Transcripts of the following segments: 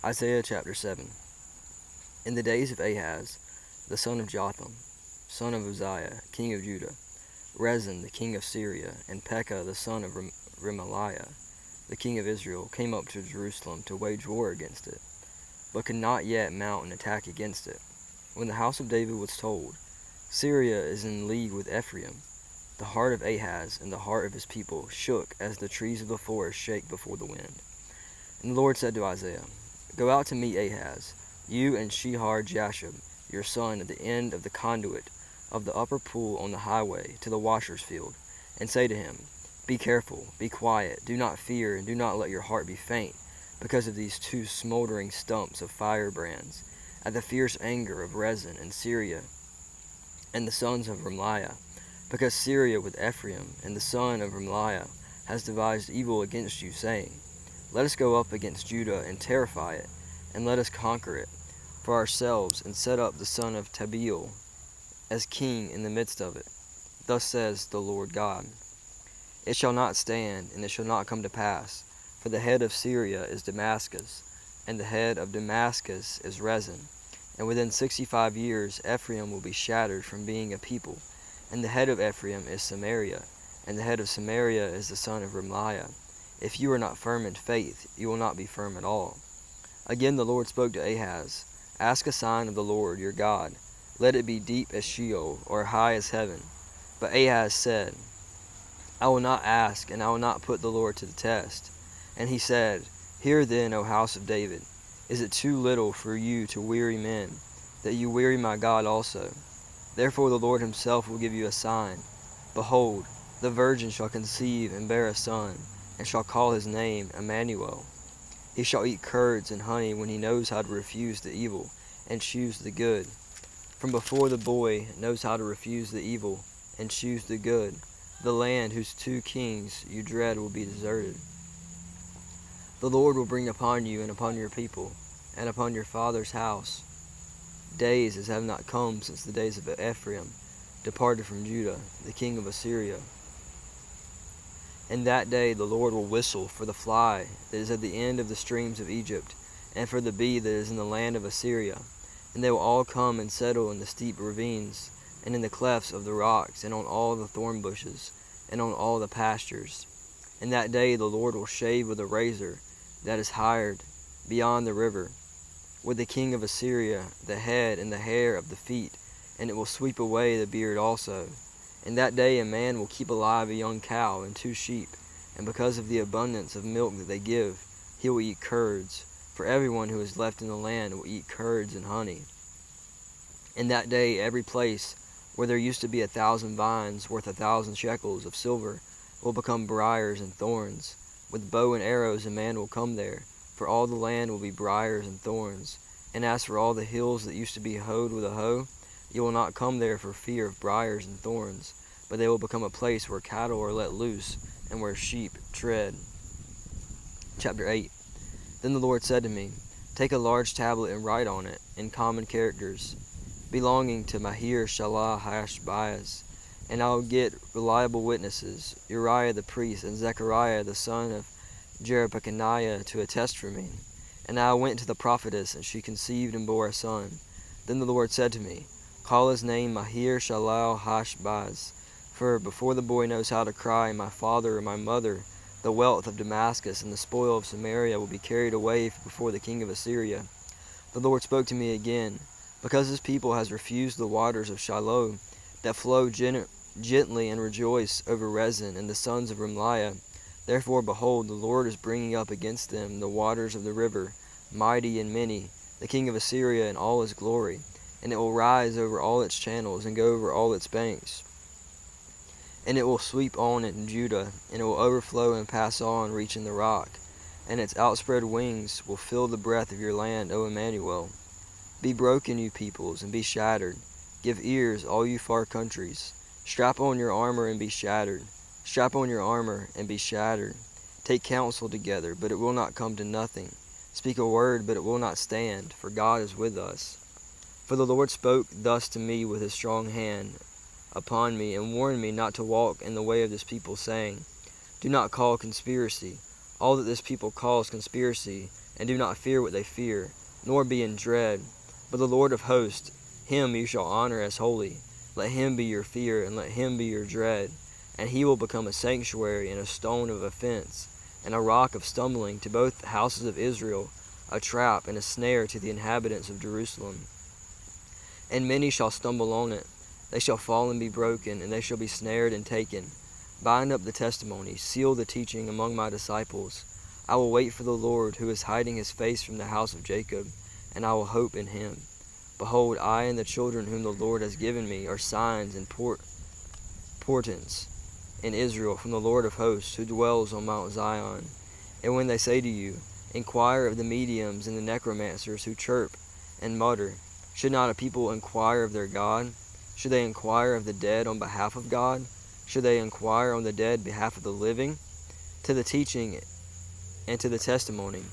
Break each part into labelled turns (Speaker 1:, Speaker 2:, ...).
Speaker 1: Isaiah chapter 7. In the days of Ahaz, the son of Jotham, son of Uzziah, king of Judah, Rezin the king of Syria, and Pekah the son of Remaliah, the king of Israel, came up to Jerusalem to wage war against it, but could not yet mount an attack against it. When the house of David was told, Syria is in league with Ephraim, the heart of Ahaz and the heart of his people shook as the trees of the forest shake before the wind. And the Lord said to Isaiah, Go out to meet Ahaz, you and Shehar-Jashub, your son, at the end of the conduit of the upper pool on the highway to the washer's field, and say to him, Be careful, be quiet, do not fear, and do not let your heart be faint, because of these two smoldering stumps of firebrands, at the fierce anger of Rezin and Syria and the sons of Remaliah, because Syria with Ephraim and the son of Remaliah has devised evil against you, saying, Let us go up against Judah and terrify it, and let us conquer it for ourselves, and set up the son of Tabeel as king in the midst of it. Thus says the Lord God, It shall not stand, and it shall not come to pass, for the head of Syria is Damascus, and the head of Damascus is Rezin. And within 65 years Ephraim will be shattered from being a people, and the head of Ephraim is Samaria, and the head of Samaria is the son of Remaliah. If you are not firm in faith, you will not be firm at all. Again the Lord spoke to Ahaz, Ask a sign of the Lord your God. Let it be deep as Sheol, or high as heaven. But Ahaz said, I will not ask, and I will not put the Lord to the test. And he said, Hear then, O house of David, is it too little for you to weary men, that you weary my God also? Therefore the Lord himself will give you a sign. Behold, the virgin shall conceive and bear a son, and shall call his name Emmanuel. He shall eat curds and honey when he knows how to refuse the evil and choose the good. From before the boy knows how to refuse the evil and choose the good, the land whose two kings you dread will be deserted. The Lord will bring upon you and upon your people and upon your father's house days as have not come since the days of Ephraim departed from Judah, the king of Assyria. In that day the Lord will whistle for the fly that is at the end of the streams of Egypt, and for the bee that is in the land of Assyria. And they will all come and settle in the steep ravines, and in the clefts of the rocks, and on all the thorn bushes, and on all the pastures. In that day the Lord will shave with a razor that is hired beyond the river, with the king of Assyria, the head and the hair of the feet, and it will sweep away the beard also. In that day a man will keep alive a young cow and 2 sheep, and because of the abundance of milk that they give, he will eat curds, for everyone who is left in the land will eat curds and honey. In that day every place where there used to be 1,000 vines worth 1,000 shekels of silver will become briars and thorns. With bow and arrows a man will come there, for all the land will be briars and thorns. And as for all the hills that used to be hoed with a hoe, you will not come there for fear of briars and thorns, but they will become a place where cattle are let loose and where sheep tread. Chapter 8. Then the Lord said to me, Take a large tablet and write on it, in common characters, belonging to Maher-shalal-hash-baz, and I will get reliable witnesses, Uriah the priest and Zechariah the son of Jerebekaniah, to attest for me. And I went to the prophetess, and she conceived and bore a son. Then the Lord said to me, Call his name Maher-shalal-hash-baz, for before the boy knows how to cry, My father or my mother, the wealth of Damascus and the spoil of Samaria will be carried away before the king of Assyria. The Lord spoke to me again, Because this people has refused the waters of Shiloh, that flow gently and rejoice over Rezin and the sons of Remaliah. Therefore, behold, the Lord is bringing up against them the waters of the river, mighty and many, the king of Assyria in all his glory, and it will rise over all its channels and go over all its banks. And it will sweep on in Judah, and it will overflow and pass on, reaching the rock, and its outspread wings will fill the breadth of your land, O Emmanuel. Be broken, you peoples, and be shattered. Give ears, all you far countries. Strap on your armor and be shattered. Strap on your armor and be shattered. Take counsel together, but it will not come to nothing. Speak a word, but it will not stand, for God is with us. For the Lord spoke thus to me with his strong hand upon me, and warned me not to walk in the way of this people, saying, Do not call conspiracy. All that this people calls conspiracy, and do not fear what they fear, nor be in dread. But the Lord of hosts, him you shall honor as holy. Let him be your fear, and let him be your dread. And he will become a sanctuary and a stone of offense, and a rock of stumbling to both the houses of Israel, a trap and a snare to the inhabitants of Jerusalem. And many shall stumble on it. They shall fall and be broken, and they shall be snared and taken. Bind up the testimony, seal the teaching among my disciples. I will wait for the Lord, who is hiding his face from the house of Jacob, and I will hope in him. Behold, I and the children whom the Lord has given me are signs and portents in Israel from the Lord of hosts, who dwells on Mount Zion. And when they say to you, inquire of the mediums and the necromancers who chirp and mutter, should not a people inquire of their God? Should they inquire of the dead on behalf of God? Should they inquire on the dead behalf of the living? To the teaching and to the testimony.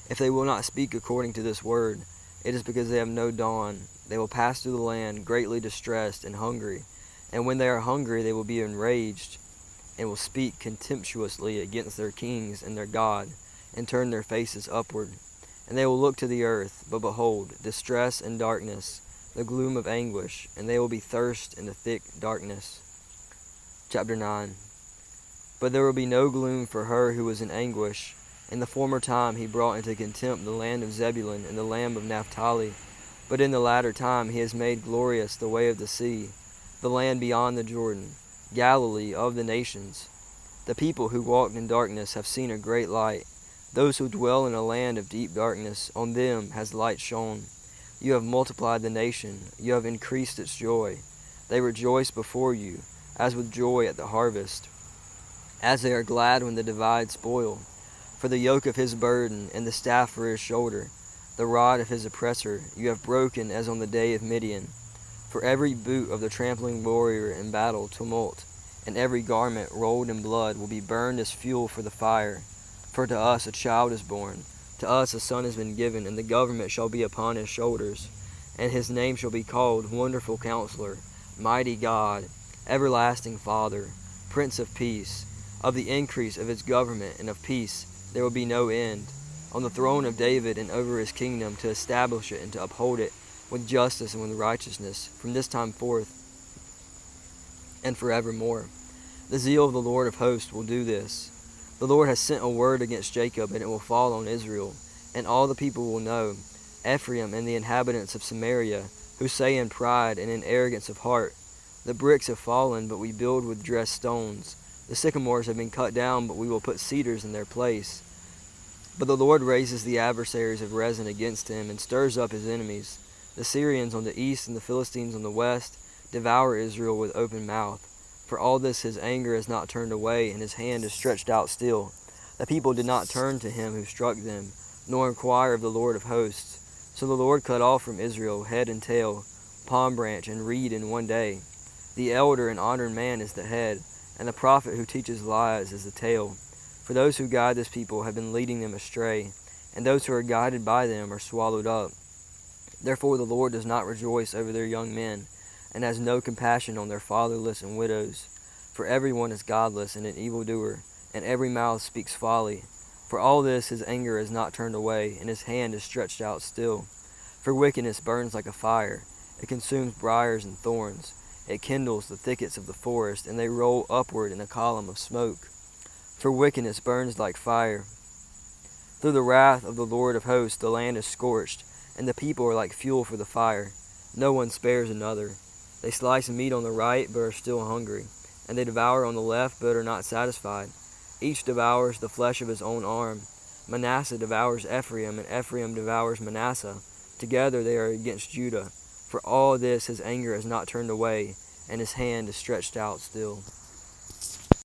Speaker 1: If they will not speak according to this word, it is because they have no dawn. They will pass through the land greatly distressed and hungry. And when they are hungry, they will be enraged and will speak contemptuously against their kings and their God, and turn their faces upward. And they will look to the earth, but behold, distress and darkness, the gloom of anguish, and they will be thirst in the thick darkness. Chapter 9. But there will be no gloom for her who was in anguish. In the former time he brought into contempt the land of Zebulun and the land of Naphtali. But in the latter time he has made glorious the way of the sea, the land beyond the Jordan, Galilee of the nations. The people who walked in darkness have seen a great light. Those who dwell in a land of deep darkness, on them has light shone. You have multiplied the nation, you have increased its joy. They rejoice before you, as with joy at the harvest, as they are glad when they divide spoil. For the yoke of his burden, and the staff for his shoulder, the rod of his oppressor, you have broken as on the day of Midian. For every boot of the trampling warrior in battle tumult, and every garment rolled in blood will be burned as fuel for the fire. For to us a child is born, to us a son has been given, and the government shall be upon his shoulders. And his name shall be called Wonderful Counselor, Mighty God, Everlasting Father, Prince of Peace. Of the increase of his government and of peace there will be no end, on the throne of David and over his kingdom, to establish it and to uphold it with justice and with righteousness, from this time forth and forevermore. The zeal of the Lord of hosts will do this. The Lord has sent a word against Jacob, and it will fall on Israel, and all the people will know, Ephraim and the inhabitants of Samaria, who say in pride and in arrogance of heart, the bricks have fallen, but we build with dressed stones. The sycamores have been cut down, but we will put cedars in their place. But the Lord raises the adversaries of Rezin against him, and stirs up his enemies. The Syrians on the east and the Philistines on the west devour Israel with open mouth. For all this his anger is not turned away, and his hand is stretched out still. The people did not turn to him who struck them, nor inquire of the Lord of hosts. So the Lord cut off from Israel head and tail, palm branch and reed in one day. The elder and honored man is the head, and the prophet who teaches lies is the tail. For those who guide this people have been leading them astray, and those who are guided by them are swallowed up. Therefore the Lord does not rejoice over their young men, and has no compassion on their fatherless and widows. For everyone is godless and an evildoer, and every mouth speaks folly. For all this his anger is not turned away, and his hand is stretched out still. For wickedness burns like a fire, it consumes briars and thorns. It kindles the thickets of the forest, and they roll upward in a column of smoke. For wickedness burns like fire. Through the wrath of the Lord of hosts the land is scorched, and the people are like fuel for the fire. No one spares another. They slice meat on the right, but are still hungry, and they devour on the left, but are not satisfied. Each devours the flesh of his own arm. Manasseh devours Ephraim, and Ephraim devours Manasseh. Together they are against Judah. For all this his anger is not turned away, and his hand is stretched out still.